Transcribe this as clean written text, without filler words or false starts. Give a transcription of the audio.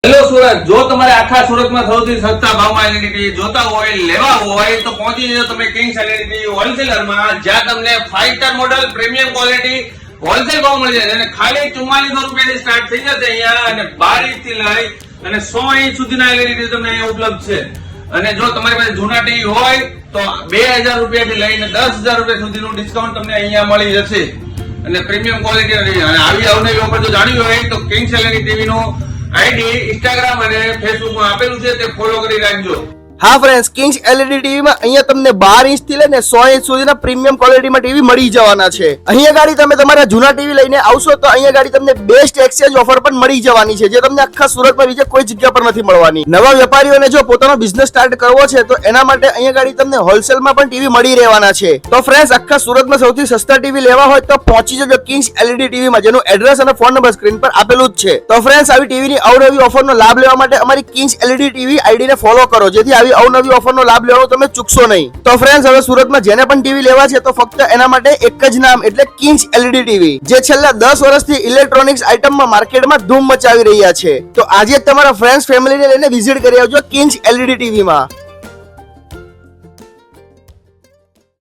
Hello Surat, જો તમારે આખા સુરતમાં સૌથી સસ્તા ભાવમાં એલઈડી ટીવી જોતા હોય, લેવા હોય તો પહોંચી જજો તમે કિંગ્સ એલઈડી ટીવી હોલસેલરમાં, જ્યાં તમને 5 star model premium quality wholesale ભાવ મળી જાય અને ખાલી 4400 રૂપિયાથી સ્ટાર્ટ થઈ જશે અહીંયા, અને 12 ઇંચ થી લઈ અને 100 ઇંચ સુધીના એલઈડી ટીવી તમને અહીંયા ઉપલબ્ધ છે. અને જો તમારી પાસે જૂના ટીવી હોય તો 2000 રૂપિયાથી લઈને 10000 રૂપિયા સુધીનું ડિસ્કાઉન્ટ તમને અહીંયા મળી જશે અને પ્રીમિયમ ક્વોલિટી. અને આવી અવનવી ઓફર જો જાણવી હોય તો કિંગ્સ એલઈડી ટીવી નો આઈડી ઇન્સ્ટાગ્રામ અને ફેસબુક માં આપેલું છે, તે ફોલો કરી રાખજો. હા ફ્રેન્ડ્સ, કિંગ્સ એલઈડી ટીવી માં અહીંયા તમને 12 ઇંચ થી લઈને 100 ઇંચ સુધીના પ્રીમિયમ ક્વોલિટીમાં ટીવી મળી જવાના છે. અહીંયા ગાડી તમે તમારા જૂના ટીવી લઈને આવશો તો અહીંયા ગાડી તમને બેસ્ટ એક્સચેન્જ ઓફર પણ મળી જવાની છે, જે તમને આખા સુરતમાં બીજે કોઈ જગ્યા પર નથી મળવાની. નવા વેપારીઓને જો પોતાનો બિઝનેસ સ્ટાર્ટ કરવો છે તો એના માટે અહીંયા ગાડી તમને હોલસેલમાં પણ ટીવી મળી રહેવાના છે. તો ફ્રેન્ડ્સ, આખા સુરતમાં સૌથી સસ્તા ટીવી લેવા હોય તો પહોંચી જજો કિંગ્સ એલઈડી ટીવી માં, જેનું એડ્રેસ અને ફોન નંબર સ્ક્રીન પર આપેલું જ છે. તો ફ્રેન્ડ્સ, આવી ટીવીની અવનવી ઓફરનો લાભ લેવા માટે અમારી કિંગ્સ એલઈડી ટીવી આઈડી ને ફોલો કરો, જેથી આવી અવનવી ઓફરનો લાભ લેવાનો તમે ચૂકશો નહીં. તો ફ્રેન્ડ્સ, હવે સુરતમાં જેને પણ ટીવી લેવા છે તો ફક્ત એના માટે એક જ નામ, એટલે કિંગ્સ એલઈડી ટીવી, જે છેલ્લા 10 વર્ષથી ઇલેક્ટ્રોનિક્સ આઇટમમાં માર્કેટમાં ધૂમ મચાવી રહ્યા છે. તો આજે જ તમારા ફ્રેન્ડ્સ ફેમિલીને લઈને વિઝિટ કરી આવજો કિંગ્સ એલઈડી ટીવી માં.